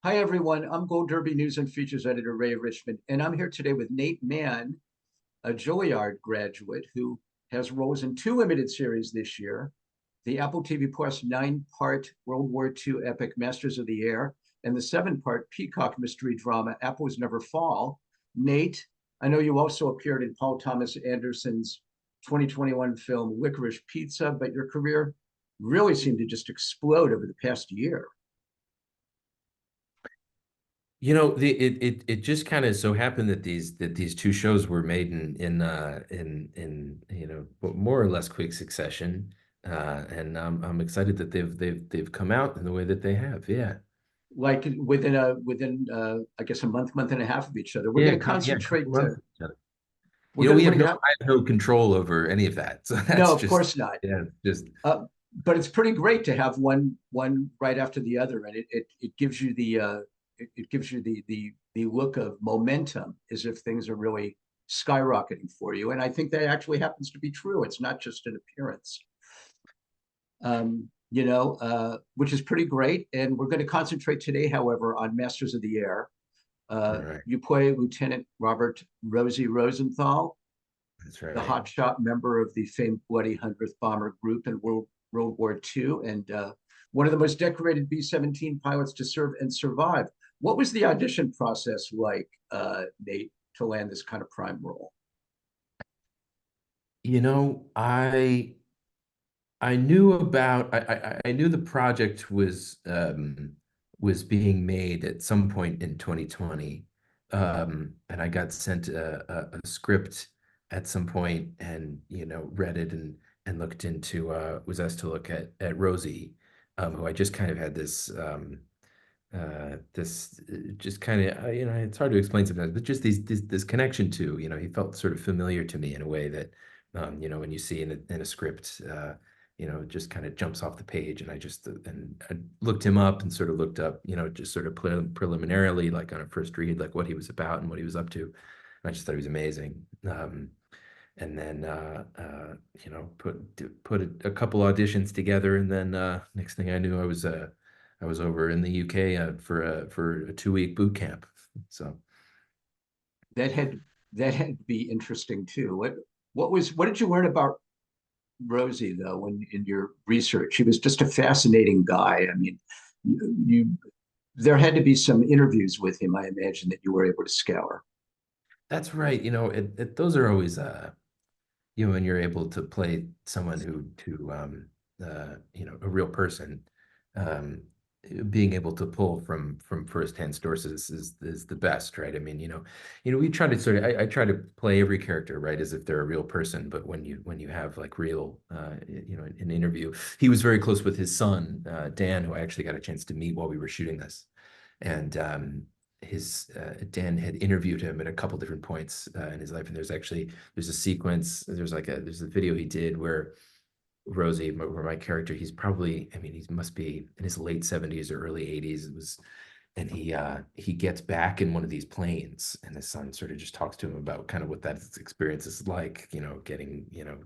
Hi, everyone. I'm Gold Derby News and Features Editor Ray Richmond, and I'm here today with Nate Mann, a Juilliard graduate who has roles in two limited series this year, the Apple TV Plus nine-part World War II epic Masters of the Air, and the seven-part Peacock mystery drama Apples Never Fall. Nate, I know you also appeared in Paul Thomas Anderson's 2021 film Licorice Pizza, but your career really seemed to just explode over the past year. It just kind of so happened that these two shows were made in more or less quick succession, and I'm excited that they've come out in the way that they have. Yeah, Like within I guess a month and a half of each other. We're yeah, going to yeah, a couple concentrate. months. We're We have going no to have I have no control over any of that, so no, that's of just course not. yeah, just Uh, but it's pretty great to have one right after the other, and it gives you it gives you the look of momentum as if things are really skyrocketing for you. And I think that actually happens to be true. It's not just an appearance. Which is pretty great. And we're going to concentrate today, however, on Masters of the Air. all right. You play Lieutenant Robert Rosie Rosenthal, That's the right. hotshot member of the famed Bloody 100th Bomber Group in World War II, and one of the most decorated B-17 pilots to serve and survive. What was the audition process like, Nate, to land this kind of prime role? You know, I knew about I knew the project was being made at some point in 2020. And I got sent a script at some point and read it and looked into was asked to look at Rosie, who I just kind of had this just kind of it's hard to explain sometimes, but just this connection to, he felt sort of familiar to me in a way that when you see in a script, it just kind of jumps off the page. And I looked him up and sort of looked up, just sort of preliminarily, like on a first read, like what he was about and what he was up to. And I just thought he was amazing. And then put a couple auditions together, and then next thing I knew, I was over in the UK for a 2-week boot camp. So That had that had to be interesting too. What did you learn about Rosie though in your research? He was just a fascinating guy. I mean, you there had to be some interviews with him, I imagine, that you were able to scour. that's right. Those are always when you're able to play someone a real person, um, being able to pull from firsthand sources is the best, right? I mean, we try to I try to play every character, right, as if they're a real person. But when you have like real, an interview, he was very close with his son, Dan, who I actually got a chance to meet while we were shooting this, and his Dan had interviewed him at a couple different points in his life, and there's a sequence, there's a video he did where Rosie, where my character, he's probably, I mean, he must be in his late 70s or early 80s. And he gets back in one of these planes, and his son sort of just talks to him about kind of what that experience is like,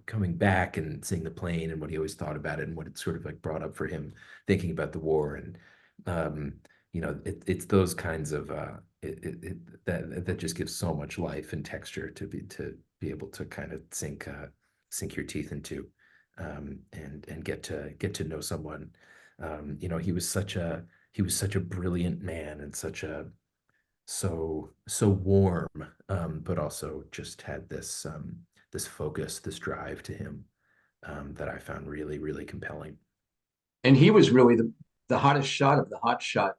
coming back and seeing the plane and what he always thought about it and what it sort of like brought up for him thinking about the war. And um, it's those kinds of that just gives so much life and texture to be able to kind of sink your teeth into, and get to know someone. He was such a brilliant man, and so warm, but also just had this focus, this drive to him, that I found really, really compelling. And he was really the hottest shot of the hot shot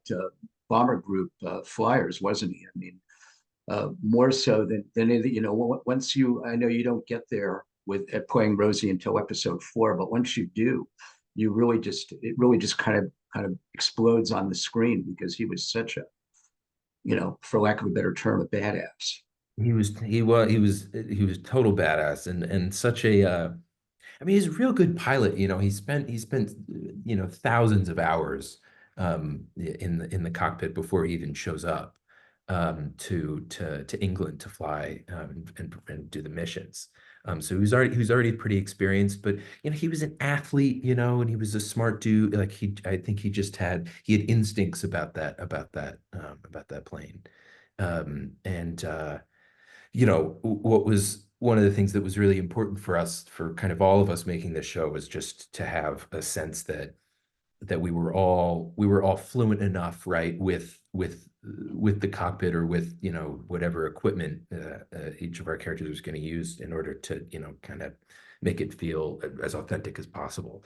bomber group flyers, wasn't he? I mean, more so than anything. Once I know you don't get there with at playing Rosie until episode 4, but once you do, it really just kind of explodes on the screen because he was such a, for lack of a better term, a badass. He was total badass, and such a I mean, he's a real good pilot. He spent thousands of hours in the cockpit before he even shows up to England to fly, and do the missions. So he was already pretty experienced, but he was an athlete, and he was a smart dude. Like I think he had instincts about that plane. And what was one of the things that was really important for us, for kind of all of us making this show, was just to have a sense that we were all fluent enough, right, with the cockpit, or with whatever equipment each of our characters was going to use, in order to kind of make it feel as authentic as possible.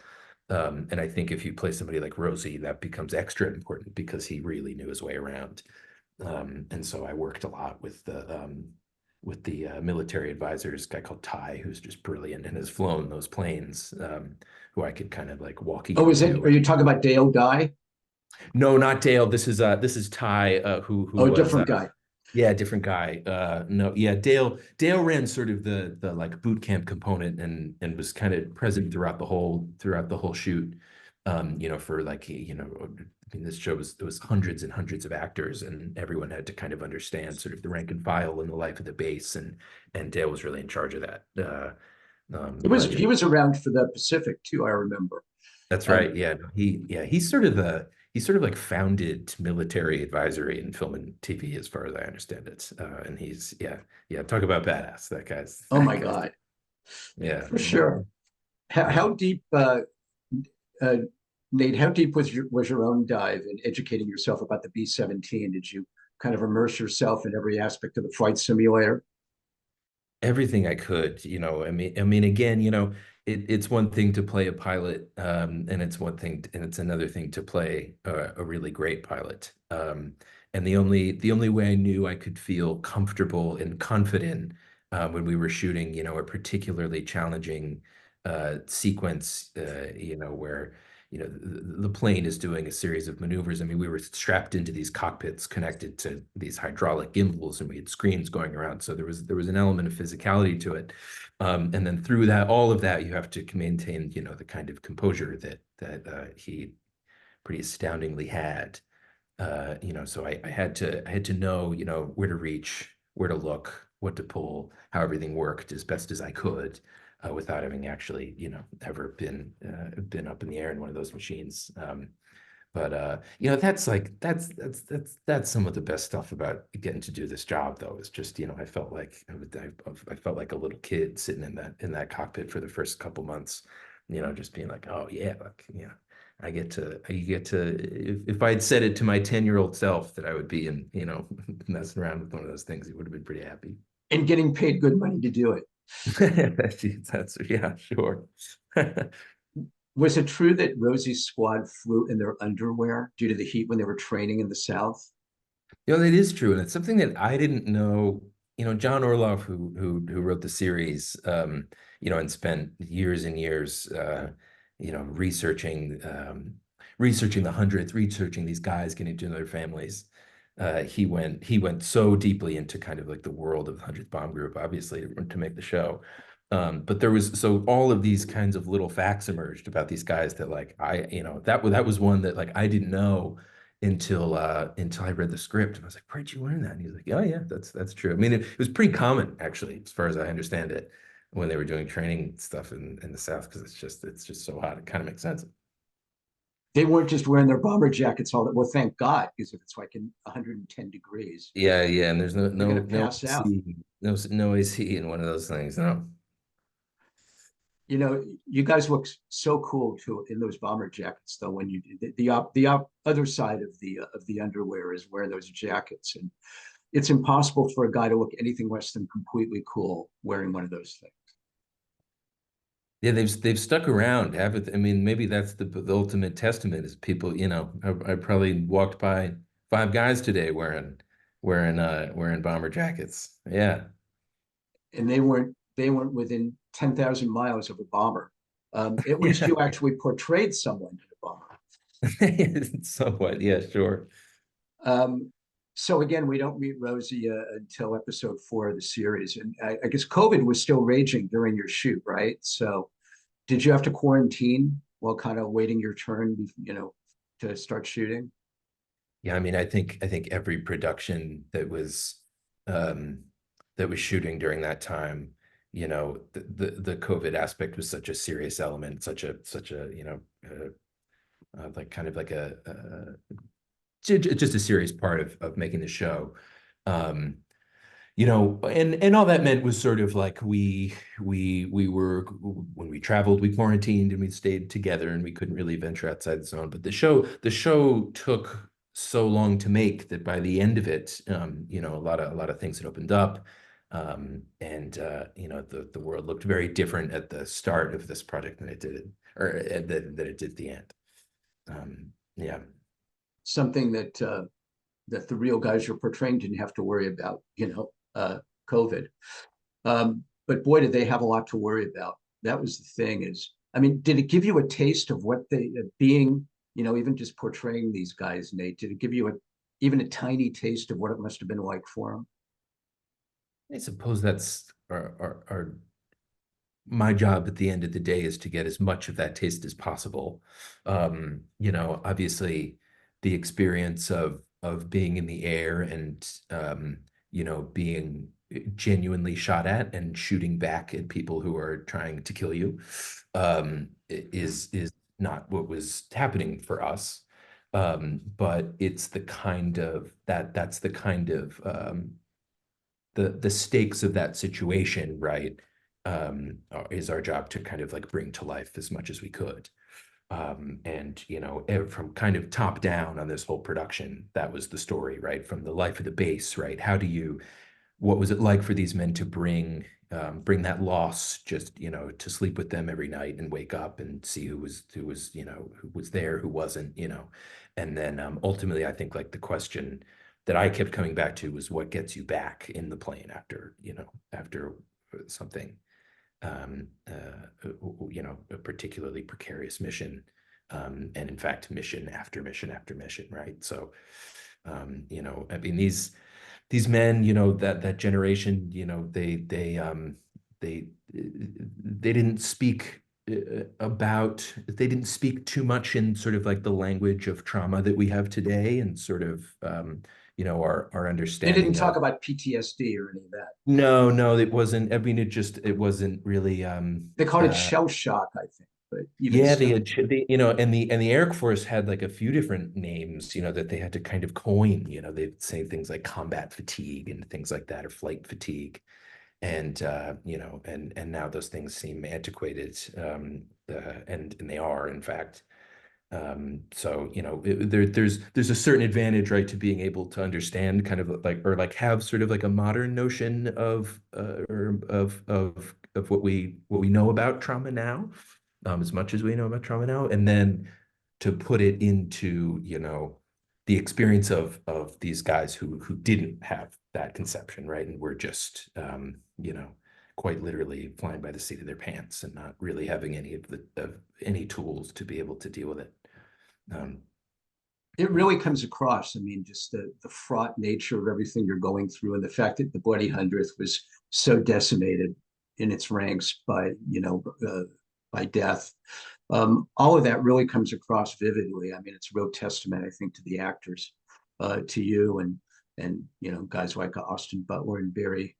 And I think if you play somebody like Rosie, that becomes extra important because he really knew his way around. And so I worked a lot with the military advisors, guy called Ty, who's just brilliant and has flown those planes, who I could kind of like walk Oh, equal to. are you talking about Dale Dye? No, not Dale. This is Ty, who Oh, a was different guy. yeah, different guy. No, yeah, Dale ran sort of the like boot camp component, and was kind of present throughout the whole shoot. For like I mean, this show was there was hundreds and hundreds of actors, and everyone had to kind of understand sort of the rank and file and the life of the base, and Dale was really in charge of that. Just He was around for the Pacific too, I remember. That's Um, right. Yeah, no, he's sort of like founded military advisory in film and TV, as far as I understand it. And he's yeah, talk about badass. That guy's oh that my guy's God, yeah. for sure. How deep, uh, Nate? How deep was your own dive in educating yourself about the B-17? Did you kind of immerse yourself in every aspect of the flight simulator? Everything I could, I mean, again, it's one thing to play a pilot, and it's another thing to play a really great pilot. And the only way I knew I could feel comfortable and confident, when we were shooting, a particularly challenging sequence, where the plane is doing a series of maneuvers. I mean, we were strapped into these cockpits connected to these hydraulic gimbals, and we had screens going around. So there was an element of physicality to it. And then through all of that, you have to maintain, the kind of composure that he pretty astoundingly had. So I had to know, where to reach, where to look, what to pull, how everything worked as best as I could, without having actually, ever been up in the air in one of those machines. But that's some of the best stuff about getting to do this job, though. Is just, I felt like I felt like a little kid sitting in that cockpit for the first couple months, just being like, oh yeah, like, if I had said it to my 10-year-old self that I would be messing around with one of those things, he would have been pretty happy. And getting paid good money to do it. Yeah, sure. Was it true that Rosy Squad flew in their underwear due to the heat when they were training in the South? That is true, and it's something that I didn't know. John Orloff, who wrote the series, and spent years and years, researching the hundreds, researching these guys, getting to know their families. He went so deeply into kind of like the world of the 100th Bomb Group, obviously, to make the show. But there was so all of these kinds of little facts emerged about these guys that, like, that was one that, like, I didn't know until I read the script, and I was like, "Where'd you learn that?" And he was like, "Oh yeah, that's true." I mean, it was pretty common, actually, as far as I understand it, when they were doing training stuff in the South, because it's just so hot. It kind of makes sense. They weren't just wearing their bomber jackets all that. Well, thank God, because if it's like in 110 degrees, Yeah, yeah, and there's no they're going no to no pass out. AC, no AC in one of those things. No. You guys look so cool too in those bomber jackets. Though when you the other side of the underwear is wearing those jackets, and it's impossible for a guy to look anything less than completely cool wearing one of those things. Yeah, they've stuck around, haven't they? I mean, maybe that's the ultimate testament is people, I probably walked by five guys today wearing bomber jackets. Yeah. And they weren't within 10,000 miles of a bomber. At least Yeah. you actually portrayed someone in a bomber. Somewhat, yeah, sure. Um, so again, we don't meet Rosie until episode 4 of the series, and I guess COVID was still raging during your shoot, right? So did you have to quarantine while kind of waiting your turn, to start shooting? Yeah, I mean, I think every production that was shooting during that time, you know, the COVID aspect was such a serious element, such a you know, like kind of like just a serious part of making the show. Um, you know, and all that meant was sort of like we were, when we traveled, we quarantined and we stayed together and we couldn't really venture outside the zone. But the show took so long to make that by the end of it, you know, a lot of things had opened up. And you know, the world looked very different at the start of this project than it did, or that it did at the end. Yeah. Something that that the real guys you're portraying didn't have to worry about, COVID. But boy, did they have a lot to worry about. That was the thing is, I mean, did it give you a taste of what they being, even just portraying these guys, Nate? Did it give you even a tiny taste of what it must have been like for them? I suppose that's my job at the end of the day, is to get as much of that taste as possible. You know, obviously the experience of being in the air and you know, being genuinely shot at and shooting back at people who are trying to kill you is not what was happening for us. But it's the kind of that's the kind of the stakes of that situation, right? Is our job to kind of like bring to life as much as we could. And you know, from kind of top down on this whole production, that was the story, right? From the life of the base, right? What was it like for these men to bring that loss, just, you know, to sleep with them every night and wake up and see who was, you know, who was there, who wasn't, you know. And then ultimately, I think like the question that I kept coming back to was what gets you back in the plane after, you know, after something, you know, a particularly precarious mission. And in fact, mission after mission after mission, right? So, you know, I mean, these men, you know, that generation, you know, they didn't speak they didn't speak too much in sort of like the language of trauma that we have today, and sort of you know, our They didn't understanding talk of. about PTSD or any of that. No, no, it wasn't. I mean, it wasn't really They called it shell shock, I think. But even yeah, still, you know, and the Air Force had like a few different names, you know, that they had to kind of coin. You know, they'd say things like combat fatigue and things like that, or flight fatigue. And you know, and now those things seem antiquated, and they are, in fact. So, you know, there's a certain advantage, right, to being able to understand kind of like, or like have sort of like a modern notion of or of what we know about trauma now, as much as we know about trauma now, and then to put it into, you know, the experience of these guys who didn't have that conception, right, and were just you know, quite literally flying by the seat of their pants and not really having any tools to be able to deal with it. Um, it really comes across. I mean, just the fraught nature of everything you're going through, and the fact that the Bloody Hundredth was so decimated in its ranks by by death. All of that really comes across vividly. I mean, it's a real testament, I think, to the actors, to you, and guys like Austin Butler and Barry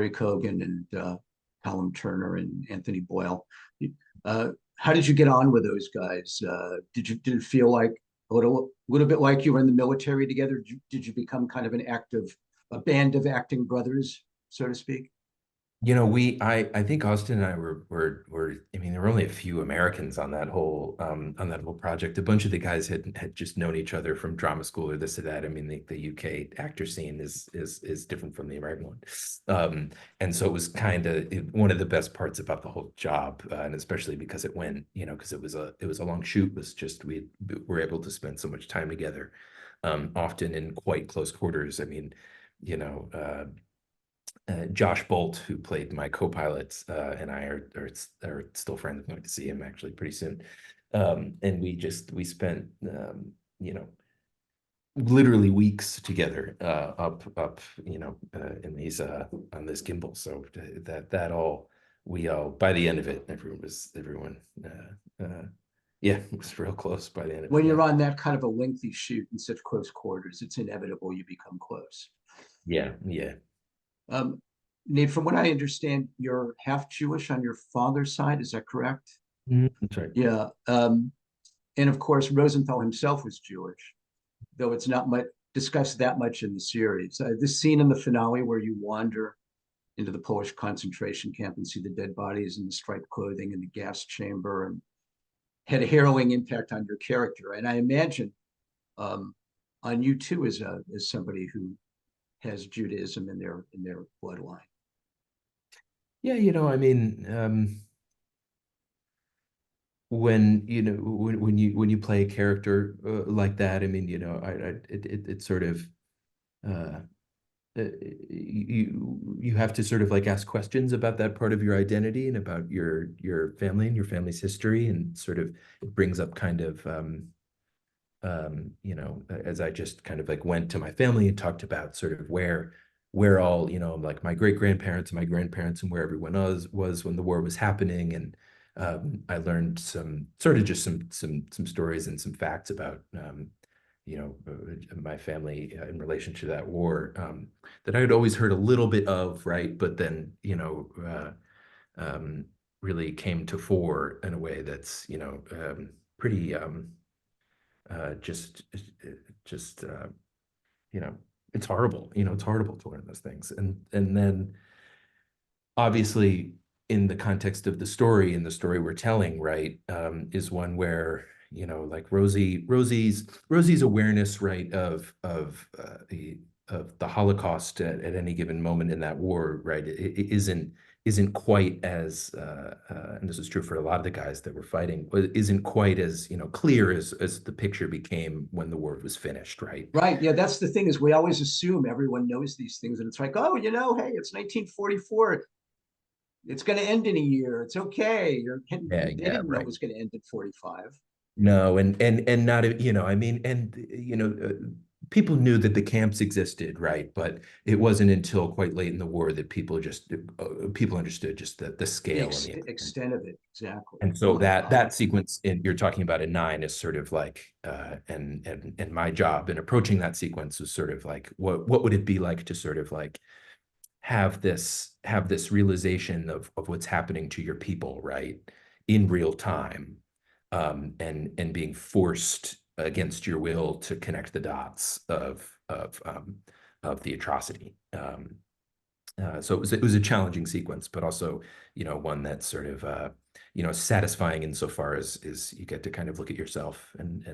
Cogan and Callum Turner and Anthony Boyle. How did you get on with those guys? Did it feel like a little bit like you were in the military together? Did you become kind of a band of acting brothers, so to speak? You know, I think Austin and I were, I mean, there were only a few Americans on that whole project. A bunch of the guys had just known each other from drama school or this or that. I mean, the UK actor scene is different from the American one. And so it was kind of one of the best parts about the whole job, and especially because it went, you know, because it was a long shoot, was just we were able to spend so much time together, often in quite close quarters. I mean, you know, Josh Bolt, who played my co-pilot, and I are still friends. I'm going to see him actually pretty soon. And we spent, you know, literally weeks together, up, you know, in these on this gimbal. So that all, we all, by the end of it, everyone yeah, it was real close by the end of it. When Yeah. you're on that kind of a lengthy shoot in such close quarters, it's inevitable you become close. Yeah. Yeah. Um, Nate, from what I understand, you're half Jewish on your father's side. Is that correct? That's right. Yeah. And of course, Rosenthal himself was Jewish, though it's not much discussed that much in the series. This scene in the finale where you wander into the Polish concentration camp and see the dead bodies and the striped clothing and the gas chamber and had a harrowing impact on your character. And I imagine um, on you too as somebody who has Judaism in their bloodline. Yeah, I mean, when you play a character like that, I mean, it sort of uh, you have to sort of like ask questions about that part of your identity and about your family and your family's history, and sort of it brings up kind of as I just kind of like went to my family and talked about sort of where all, like my great grandparents and my grandparents and where everyone was when the war was happening. And I learned some sort of just some stories and some facts about my family in relation to that war, that I had always heard a little bit of, right? But then, really came to fore in a way that's, pretty just just you know it's horrible, it's horrible to learn those things. And then obviously in the context of the story and the story we're telling, right, is one where, like Rosie's awareness, right, of the Holocaust at any given moment in that war, right, it isn't quite as and this is true for a lot of the guys that were fighting, but isn't quite as, clear as the picture became when the war was finished, right? Right. Yeah, that's the thing is we always assume everyone knows these things, and it's like, oh, hey, it's 1944. It's going to end in a year. It's okay. Yeah, They yeah, didn't know it right. was going to end in 45. No, and not, I mean, and people knew that the camps existed, right? But it wasn't until quite late in the war that people understood just the The scale and the extent. extent of it. Exactly. And Oh so my that God. that sequence you're talking about in nine is sort of like, and my job in approaching that sequence was sort of like, what would it be like to sort of like have this realization of what's happening to your people, right, in real time, and being forced against your will to connect the dots of the atrocity. So it was a challenging sequence, but also, one that's sort of satisfying insofar as is you get to kind of look at yourself and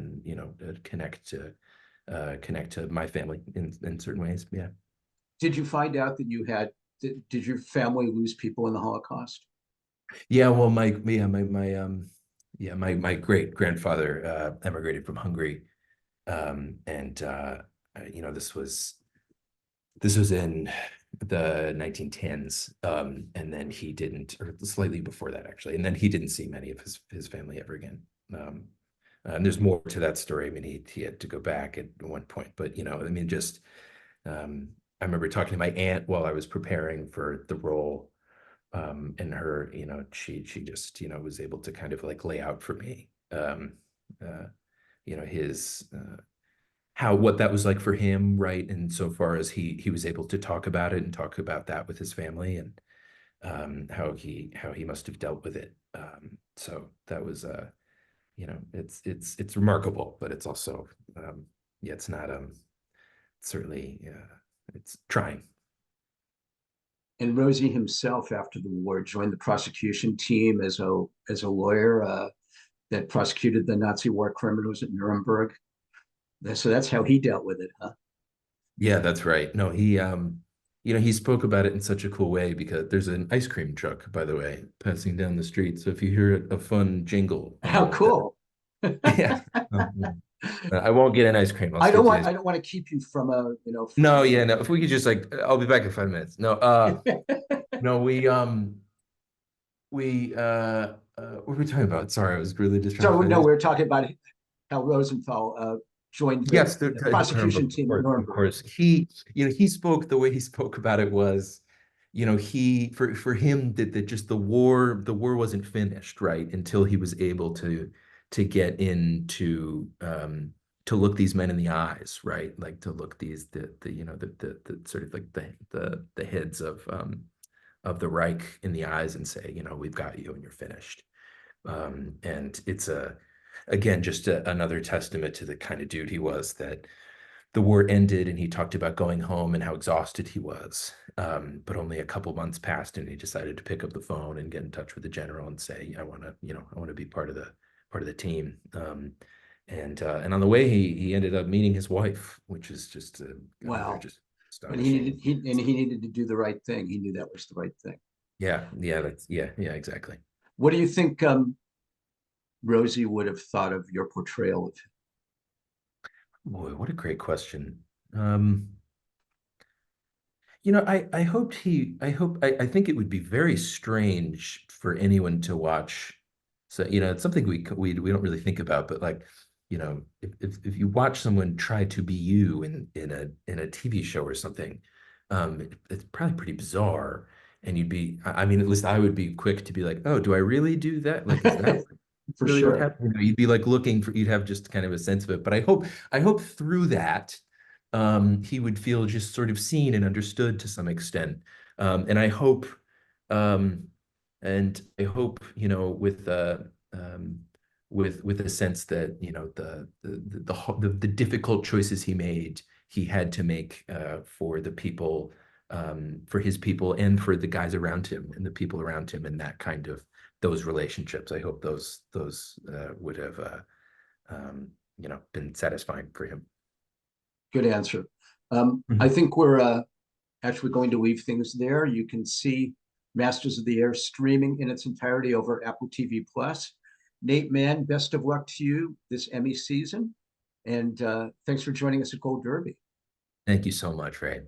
connect to my family in certain ways. Yeah. Did you find out that did your family lose people in the Holocaust? Yeah, well, my great grandfather emigrated from Hungary, and this was in the 1910s, and then he didn't, or slightly before that actually, and then he didn't see many of his family ever again. And there's more to that story. I mean, he had to go back at one point, but I mean, just I remember talking to my aunt while I was preparing for the role, and her, she just, was able to kind of like lay out for me, uh, his how what that was like for him, right? And so far as he was able to talk about it and talk about that with his family, and how he must have dealt with it. So that was it's remarkable, but it's also yeah, it's not certainly it's trying. And Rosie himself, after the war, joined the prosecution team as a lawyer that prosecuted the Nazi war criminals at Nuremberg. So that's how he dealt with it, huh? Yeah, that's right. No, he spoke about it in such a cool way because there's an ice cream truck, by the way, passing down the street. So if you hear a fun jingle, How cool. yeah, um, I won't get an ice cream. I'll I don't skip the want ice. I don't want to keep you from No, yeah, no. If we could just like, I'll be back in 5 minutes. No, no, what were we talking about? Sorry, I was really just trying to so find no, this. we were talking about how Rosenthal joined Yes, the prosecution Nuremberg, team at of Nuremberg. course. He spoke the way he spoke about it was, he for him that just the war wasn't finished, right, until he was able to get into to look these men in the eyes, right, like to look the sort of like the heads the Reich in the eyes and say, you know, we've got you and you're finished. And it's again, just another testament to the kind of dude he was, that the war ended and he talked about going home and how exhausted he was. But only a couple months passed and he decided to pick up the phone and get in touch with the general and say, I want to, you know, I want to be part of the team. And on the way, he ended up meeting his wife, which is just another Wow. just But he astonishing. he needed to do the right thing. He knew that was the right thing. Yeah, yeah, exactly. What do you think Rosie would have thought of your portrayal of him? Boy, what a great question. Um, You know, I hoped I think it would be very strange for anyone to watch. So, you know, it's something we don't really think about, but like, you know, if you watch someone try to be you in a TV show or something, it's probably pretty bizarre. And you'd be, I mean, at least I would be quick to be like, oh, do I really do that? Like, is that For really what sure. happened? You know, you'd be like looking for, you'd have just kind of a sense of it. But I hope through that he would feel just sort of seen and understood to some extent. And um, I hope, you know, with a sense that, you know, the difficult choices he made, he had to make for the people, for his people, and for the guys around him and the people around him, and that kind of those relationships. I hope those would have, you know, been satisfying for him. Good answer. I Mhm. think we're actually going to leave things there. You can see Masters of the Air streaming in its entirety over Apple TV Plus. Nate Mann, best of luck to you this Emmy season. And thanks for joining us at Gold Derby. Thank you so much, Ray.